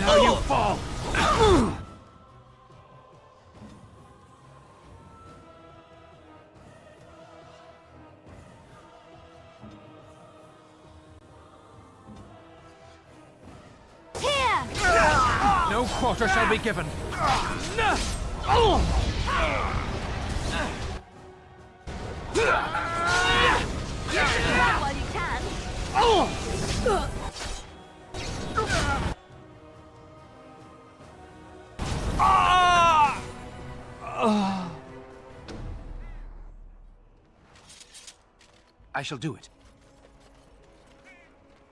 Now you fall! Here! No quarter shall be given. Run while you can. I shall do it.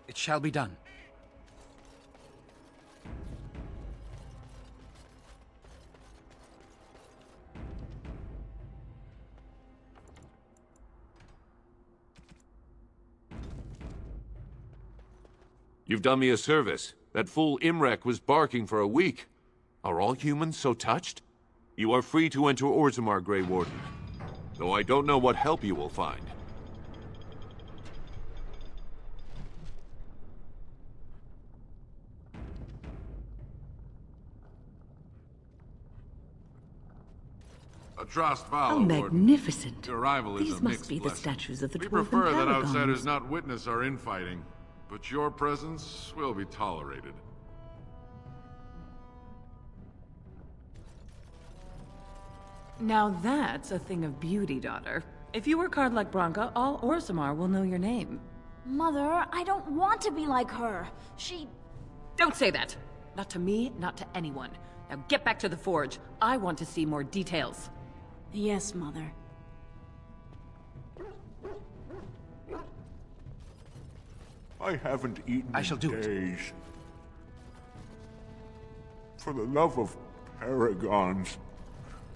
It shall be done. You've done me a service. That fool Imrek was barking for a week. Are all humans so touched? You are free to enter Orzammar, Grey Warden. Though I don't know what help you will find. How magnificent. Your arrival is These a must mixed be the blessing. statues of the We 12 prefer that paragons. outsiders not witness our infighting, but your presence will be tolerated. Now that's a thing of beauty, daughter. If you work hard like Branka, all Orzammar will know your name. Mother, I don't want to be like her. Don't say that! Not to me, not to anyone. Now get back to the forge. I want to see more details. Yes, Mother. I haven't eaten I shall do in it. days. For the love of paragons,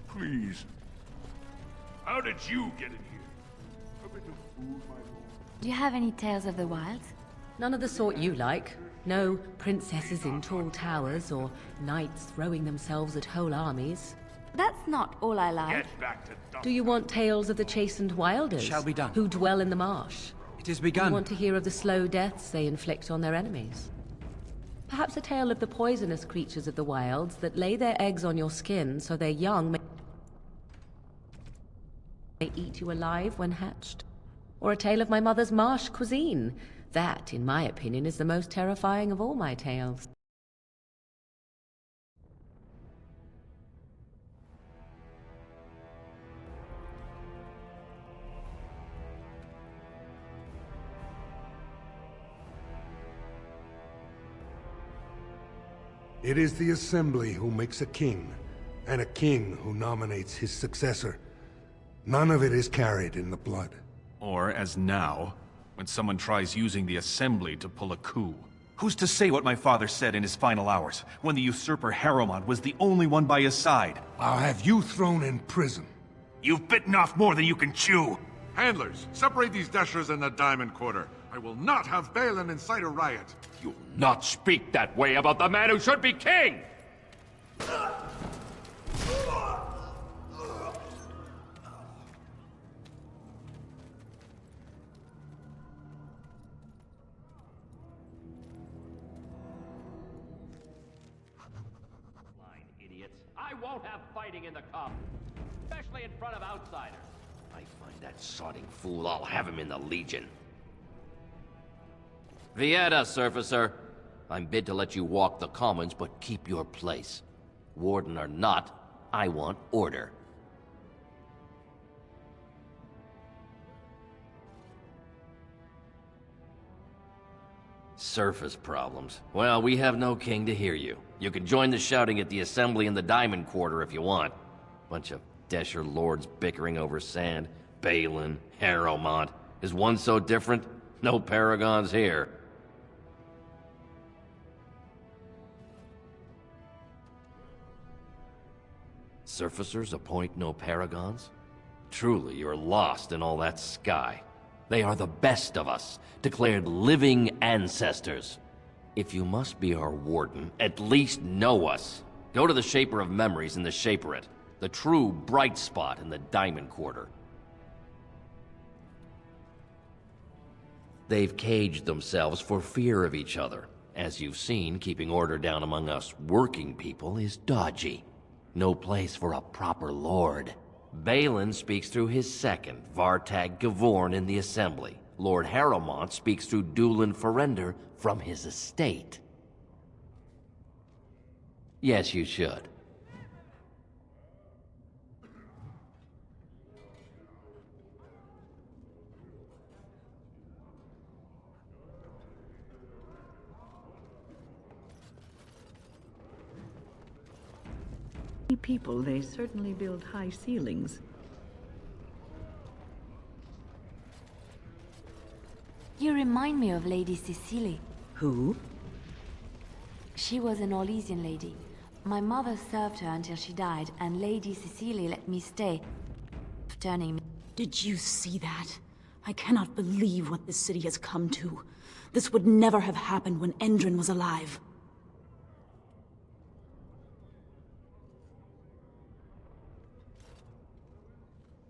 please. How did you get in here? A bit of food, my lord. Do you have any tales of the wild? None of the sort you like. No princesses in tall towers or knights throwing themselves at whole armies. That's not all I like. Get back to Do you want tales of the chastened wilders? Shall be done. Who dwell in the marsh? It is Do you begun. want to hear of the slow deaths they inflict on their enemies? Perhaps a tale of the poisonous creatures of the wilds that lay their eggs on your skin so their young may eat you alive when hatched? Or a tale of my mother's marsh cuisine? That, in my opinion, is the most terrifying of all my tales. It is the Assembly who makes a king, and a king who nominates his successor. None of it is carried in the blood. Or, as now, when someone tries using the Assembly to pull a coup. Who's to say what my father said in his final hours, when the usurper Harrowmont was the only one by his side? I'll have you thrown in prison. You've bitten off more than you can chew! Handlers, separate these dashers in the Diamond Quarter. I will not have Balin incite a riot. You'll not speak that way about the man who should be king! Blind idiots. I won't have fighting in the cup, especially in front of outsiders. I find that sodding fool, I'll have him in the Legion. Vieta, Surfacer. I'm bid to let you walk the commons, but keep your place. Warden or not, I want order. Surface problems. Well, we have no king to hear you. You can join the shouting at the Assembly in the Diamond Quarter if you want. Bunch of Desher lords bickering over sand. Balin, Harrowmont. Is one so different? No paragons here. Surfacers appoint no paragons? Truly, you're lost in all that sky. They are the best of us, declared living ancestors. If you must be our warden, at least know us. Go to the Shaper of Memories in the Shaperate, the true bright spot in the Diamond Quarter. They've caged themselves for fear of each other. As you've seen, keeping order down among us working people is dodgy. No place for a proper lord. Balin speaks through his second, Vartag Gavorn, in the Assembly. Lord Harrowmont speaks through Dulin Ferender from his estate. Yes, you should. People, they certainly build high ceilings. You remind me of Lady Cecily. Who? She was an Orlesian lady. My mother served her until she died, and Lady Cecily let me stay, turning me. Did you see that? I cannot believe what this city has come to. This would never have happened when Endrin was alive.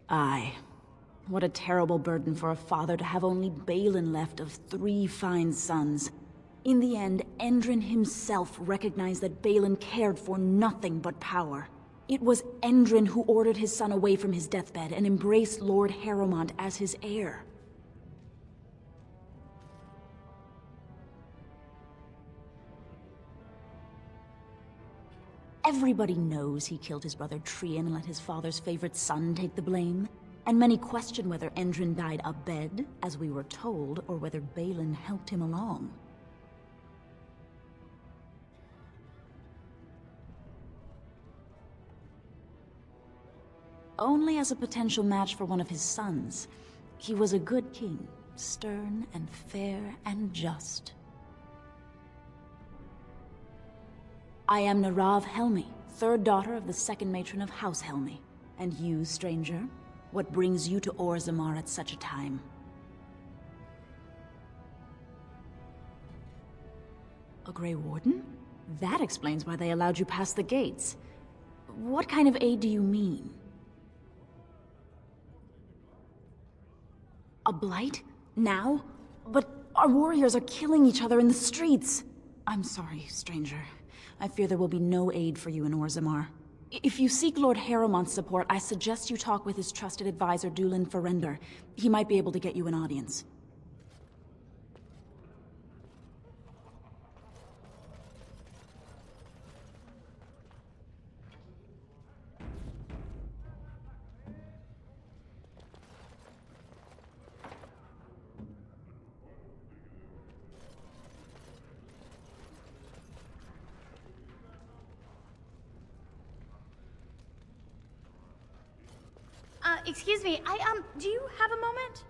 Aye. What a terrible burden for a father to have only Balin left of 3 fine sons. In the end, Endrin himself recognized that Balin cared for nothing but power. It was Endrin who ordered his son away from his deathbed and embraced Lord Harrowmont as his heir. Everybody knows he killed his brother Trian and let his father's favorite son take the blame. And many question whether Endrin died abed, as we were told, or whether Balin helped him along. Only as a potential match for one of his sons. He was a good king, stern and fair and just. I am Narav Helmi, 3rd daughter of the 2nd matron of House Helmi. And you, stranger, what brings you to Orzammar at such a time? A Grey Warden? That explains why they allowed you past the gates. What kind of aid do you mean? A blight? Now? But our warriors are killing each other in the streets! I'm sorry, stranger. I fear there will be no aid for you in Orzammar. If you seek Lord Harrowmont's support, I suggest you talk with his trusted advisor, Dulin Ferender. He might be able to get you an audience. Excuse me, do you have a moment?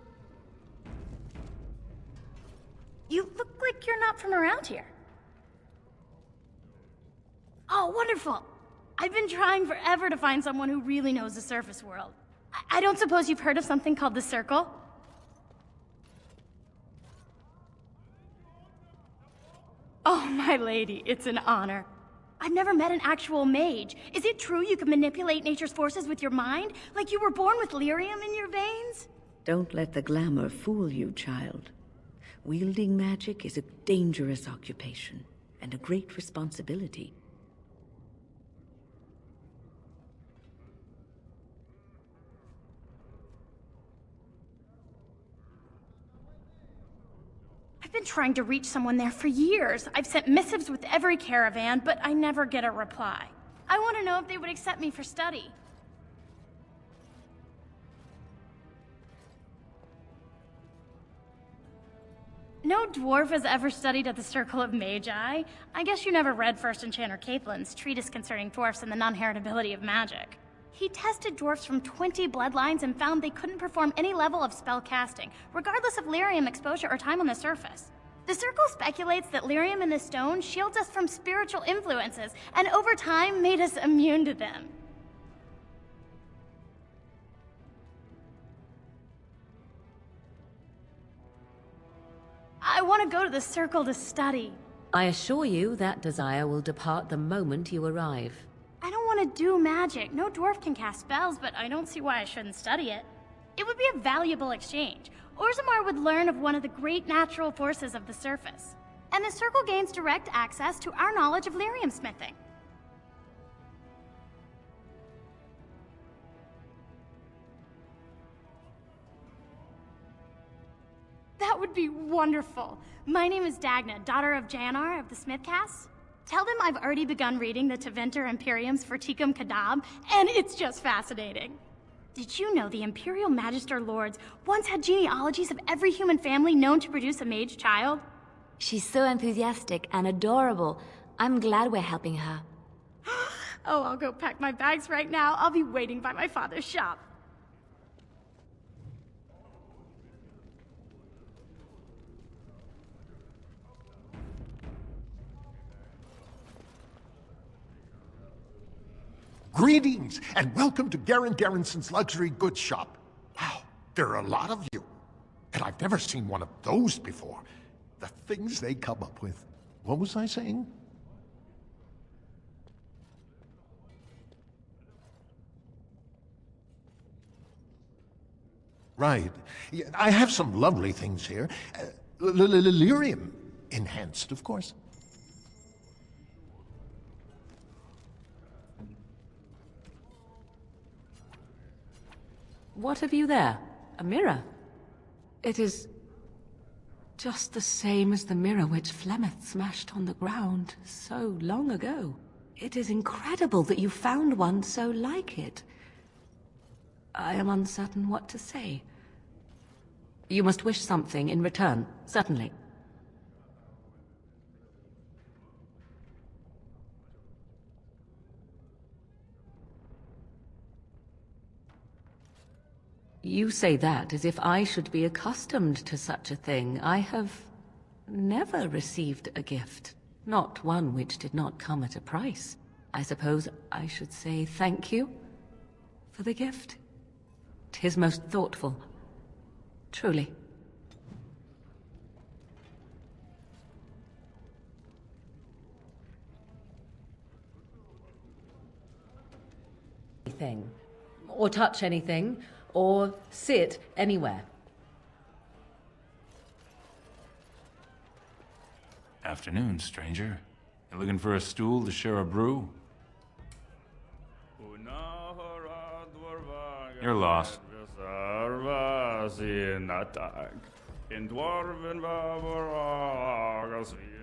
You look like you're not from around here. Oh, wonderful. I've been trying forever to find someone who really knows the surface world. I don't suppose you've heard of something called the Circle? Oh, my lady, it's an honor. I've never met an actual mage. Is it true you can manipulate nature's forces with your mind? Like you were born with lyrium in your veins? Don't let the glamour fool you, child. Wielding magic is a dangerous occupation, and a great responsibility. I've been trying to reach someone there for years. I've sent missives with every caravan, but I never get a reply. I want to know if they would accept me for study. No dwarf has ever studied at the Circle of Magi. I guess you never read First Enchanter Caitlin's treatise concerning dwarfs and the non-heritability of magic. He tested dwarfs from 20 bloodlines and found they couldn't perform any level of spell casting, regardless of lyrium exposure or time on the surface. The Circle speculates that lyrium in the stone shields us from spiritual influences, and over time made us immune to them. I want to go to the Circle to study. I assure you that desire will depart the moment you arrive. I don't want to do magic. No dwarf can cast spells, but I don't see why I shouldn't study it. It would be a valuable exchange. Orzammar would learn of one of the great natural forces of the surface. and the Circle gains direct access to our knowledge of lyrium smithing. That would be wonderful. My name is Dagna, daughter of Janar of the Smithcasts. Tell them I've already begun reading the Tevinter Imperium's Forticum Kadab, and it's just fascinating. Did you know the Imperial Magister Lords once had genealogies of every human family known to produce a mage child? She's so enthusiastic and adorable. I'm glad we're helping her. Oh, I'll go pack my bags right now. I'll be waiting by my father's shop. Greetings, and welcome to Garen Garrison's Luxury Goods Shop. Wow, there are a lot of you. And I've never seen one of those before. The things they come up with. What was I saying? Right. Yeah, I have some lovely things here. Lyrium enhanced, of course. What have you there? A mirror? It is just the same as the mirror which Flemeth smashed on the ground so long ago. It is incredible that you found one so like it. I am uncertain what to say. You must wish something in return, certainly. You say that as if I should be accustomed to such a thing. I have never received a gift, not one which did not come at a price. I suppose I should say thank you for the gift. 'Tis most thoughtful, truly. Anything, or touch anything, or sit anywhere. Afternoon, stranger. You looking for a stool to share a brew? You're lost.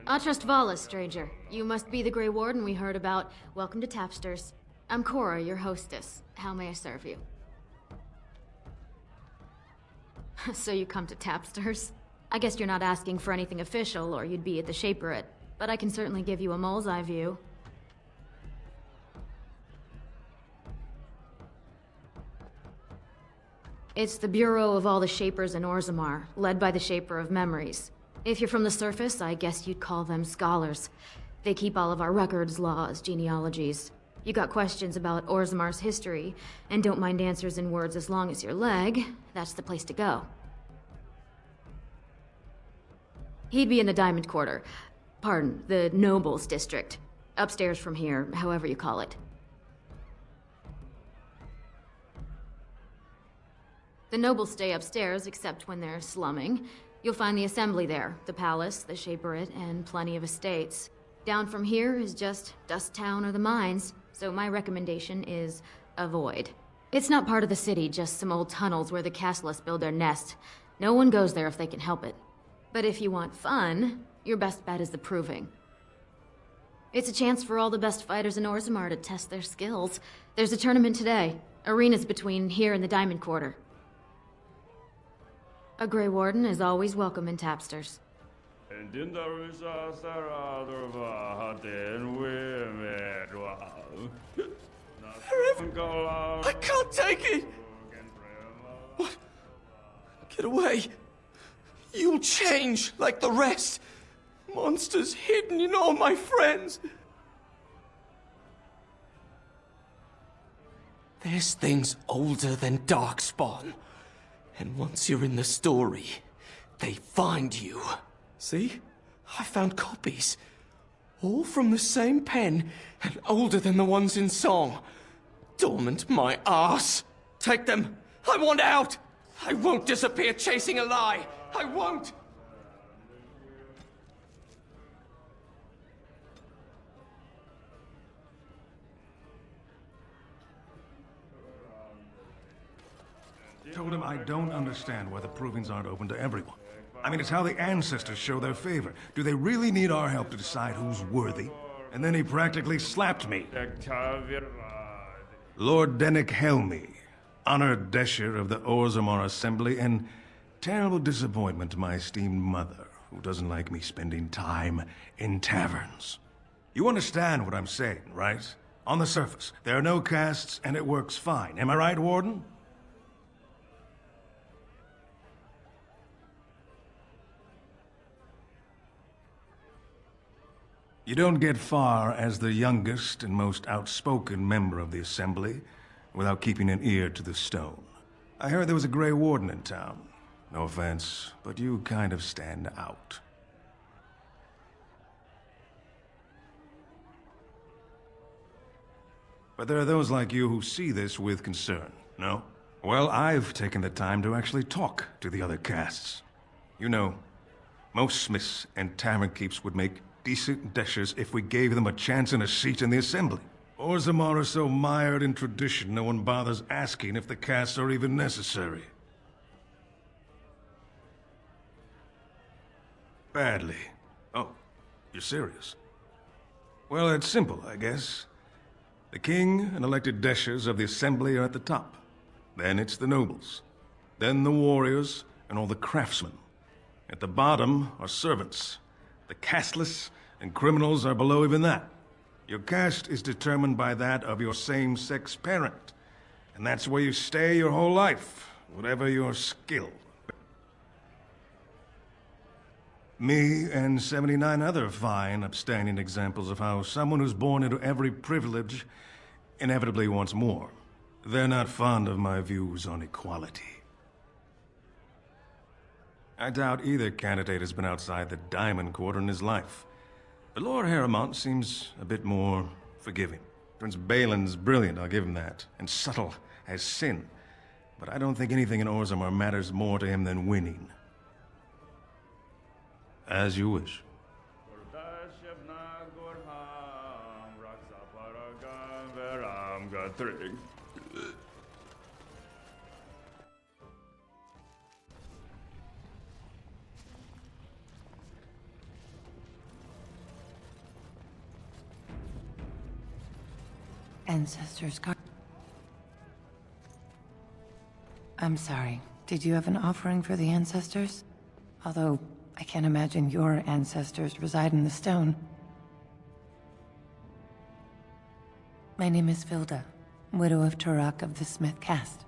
Atrust Vala, stranger. You must be the Grey Warden we heard about. Welcome to Tapsters. I'm Cora, your hostess. How may I serve you? So you come to Tapsters? I guess you're not asking for anything official, or you'd be at the Shaperate. But I can certainly give you a mole's eye view. It's the Bureau of all the Shapers in Orzammar, led by the Shaper of Memories. If you're from the surface, I guess you'd call them scholars. They keep all of our records, laws, genealogies. You got questions about Orzammar's history, and don't mind answers in words as long as your leg, that's the place to go. He'd be in the Diamond Quarter. Pardon, the Nobles District. Upstairs from here, however you call it. The nobles stay upstairs, except when they're slumming. You'll find the Assembly there, the Palace, the Shaperate, and plenty of estates. Down from here is just Dust Town or the mines, so my recommendation is avoid. It's not part of the city, just some old tunnels where the castlists build their nests. No one goes there if they can help it. But if you want fun, your best bet is the Proving. It's a chance for all the best fighters in Orzammar to test their skills. There's a tournament today. Arenas between here and the Diamond Quarter. A Grey Warden is always welcome in Tapsters. I can't take it! What? Get away. You'll change like the rest. Monsters hidden in all my friends. This thing's older than Darkspawn. And once you're in the story, they find you. See? I found copies. All from the same pen, and older than the ones in song. Dormant my ass. Take them. I want out. I won't disappear chasing a lie. I won't. told him I don't understand why the provings aren't open to everyone. I mean, it's how the ancestors show their favor. Do they really need our help to decide who's worthy? And then he practically slapped me. Lord Dennick Helmy, honored Desher of the Orzammar Assembly, and terrible disappointment to my esteemed mother, who doesn't like me spending time in taverns. You understand what I'm saying, right? On the surface, there are no castes, and it works fine. Am I right, Warden? You don't get far as the youngest and most outspoken member of the Assembly without keeping an ear to the stone. I heard there was a Grey Warden in town. No offense, but you kind of stand out. But there are those like you who see this with concern, no? Well, I've taken the time to actually talk to the other castes. You know, most smiths and tavern keeps would make decent deshers if we gave them a chance and a seat in the Assembly. Orzammar are so mired in tradition, no one bothers asking if the castes are even necessary. Badly. Oh, you're serious? Well, it's simple, I guess. The king and elected deshers of the Assembly are at the top. Then it's the nobles. Then the warriors and all the craftsmen. At the bottom are servants. The casteless and criminals are below even that. Your caste is determined by that of your same-sex parent. And that's where you stay your whole life, whatever your skill. Me and 79 other fine, upstanding examples of how someone who's born into every privilege inevitably wants more. They're not fond of my views on equality. I doubt either candidate has been outside the Diamond Quarter in his life. But Lord Harrowmont seems a bit more forgiving. Prince Balin's brilliant, I'll give him that, and subtle as sin. But I don't think anything in Orzammar matters more to him than winning. As you wish. Ancestors' card. I'm sorry. Did you have an offering for the ancestors? Although, I can't imagine your ancestors reside in the stone. My name is Vilda, widow of Turak of the Smith caste.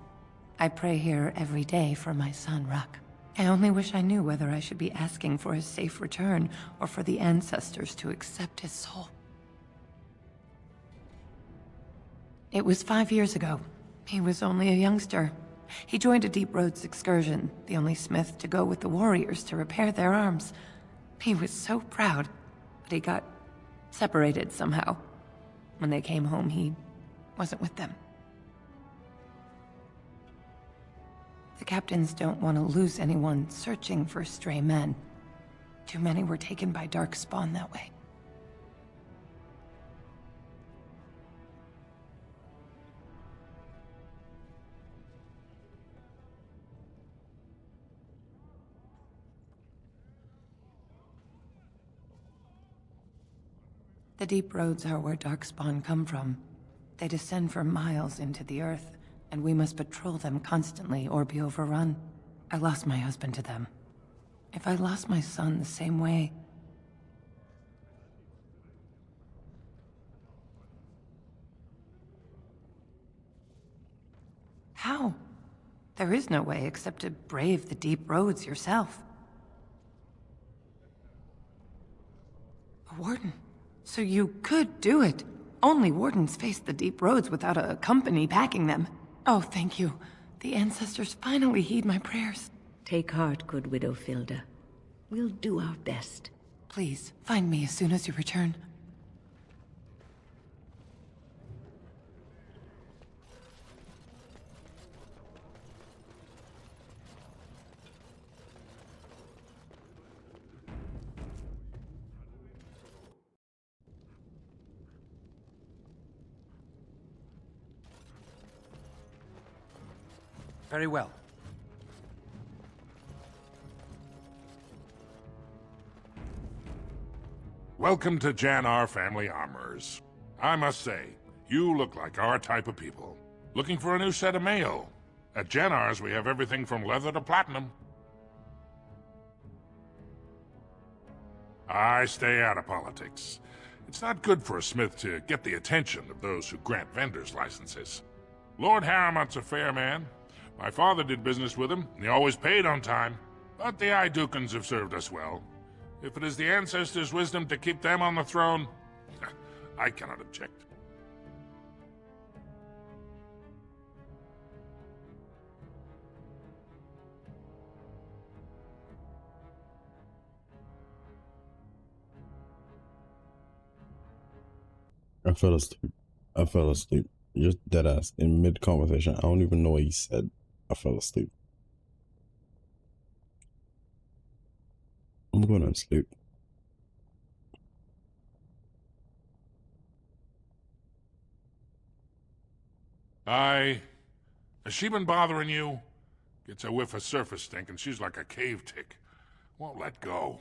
I pray here every day for my son, Ruck. I only wish I knew whether I should be asking for his safe return or for the ancestors to accept his soul. It was 5 years ago. He was only a youngster. He joined a Deep Roads excursion, the only smith to go with the warriors to repair their arms. He was so proud, but he got separated somehow. When they came home, he wasn't with them. The captains don't want to lose anyone searching for stray men. Too many were taken by Darkspawn that way. The deep roads are where Darkspawn come from. They descend for miles into the earth, and we must patrol them constantly or be overrun. I lost my husband to them. If I lost my son the same way... How? There is no way except to brave the deep roads yourself. A warden. So you could do it. Only wardens face the deep roads without a company packing them. Oh, thank you. The ancestors finally heed my prayers. Take heart, good widow Vilda. We'll do our best. Please, find me as soon as you return. Very well. Welcome to Jannar Family Armorers. I must say, you look like our type of people. Looking for a new set of mail? At Jannar's, we have everything from leather to platinum. I stay out of politics. It's not good for a smith to get the attention of those who grant vendors licenses. Lord Harrowmont's a fair man. My father did business with him, and he always paid on time. But the Idukans have served us well. If it is the ancestors' wisdom to keep them on the throne, I cannot object. I fell asleep. I fell asleep. Just dead ass in mid conversation. I don't even know what he said. I fell asleep. I'm going to sleep. Has she been bothering you? Gets a whiff of surface stink and she's like a cave tick. Won't let go.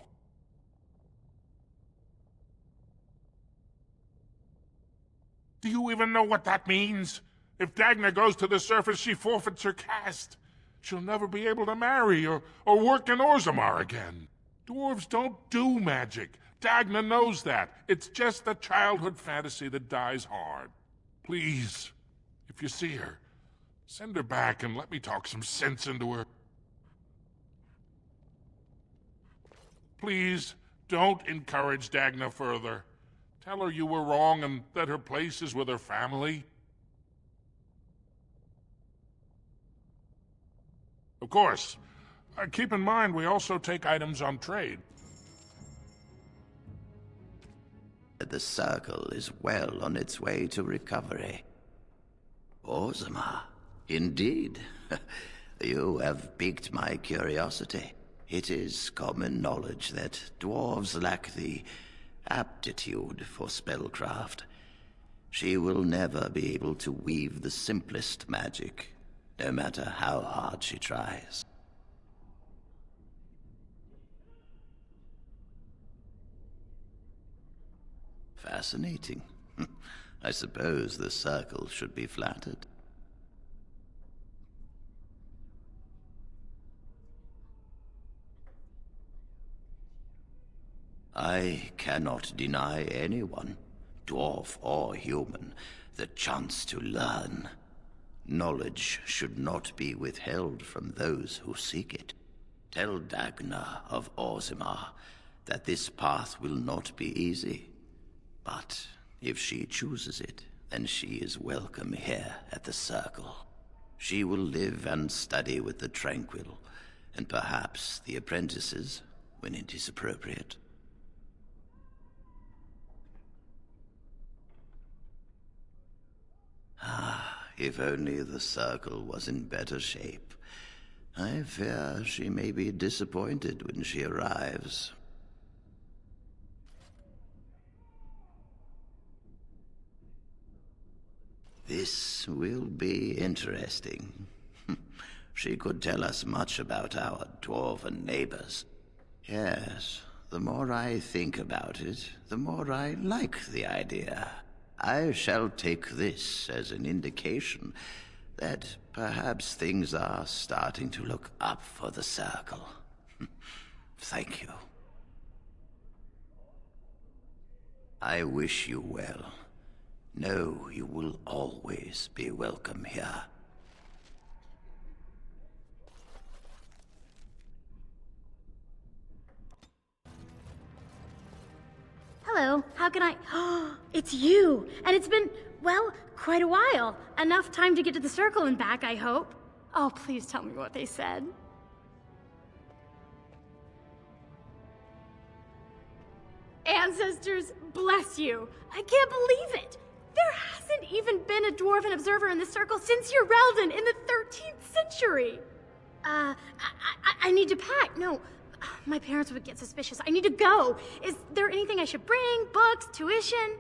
Do you even know what that means? If Dagna goes to the surface, she forfeits her caste. She'll never be able to marry or work in Orzammar again. Dwarves don't do magic. Dagna knows that. It's just a childhood fantasy that dies hard. Please, if you see her, send her back and let me talk some sense into her. Please, don't encourage Dagna further. Tell her you were wrong and that her place is with her family. Of course, keep in mind we also take items on trade. The Circle is well on its way to recovery. Orzammar, indeed. You have piqued my curiosity. It is common knowledge that dwarves lack the aptitude for spellcraft. She will never be able to weave the simplest magic, no matter how hard she tries. Fascinating. I suppose the Circle should be flattered. I cannot deny anyone, dwarf or human, the chance to learn. Knowledge should not be withheld from those who seek it. Tell Dagna of Orzammar that this path will not be easy. But if she chooses it, then she is welcome here at the Circle. She will live and study with the Tranquil, and perhaps the apprentices, when it is appropriate. Ah, if only the Circle was in better shape. I fear she may be disappointed when she arrives. This will be interesting. She could tell us much about our dwarven neighbors. Yes, the more I think about it, the more I like the idea. I shall take this as an indication that perhaps things are starting to look up for the Circle. Thank you. I wish you well. Know you will always be welcome here. Hello, how can I... Oh, it's you! And it's been, well, quite a while. Enough time to get to the Circle and back, I hope. Oh, please tell me what they said. Ancestors, bless you. I can't believe it. There hasn't even been a dwarven observer in the Circle since Urelden in the 13th century. I need to pack. No, my parents would get suspicious. I need to go. Is there anything I should bring? Books? Tuition?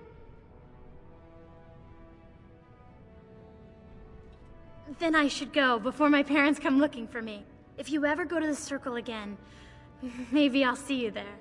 Then I should go before my parents come looking for me. If you ever go to the Circle again, maybe I'll see you there.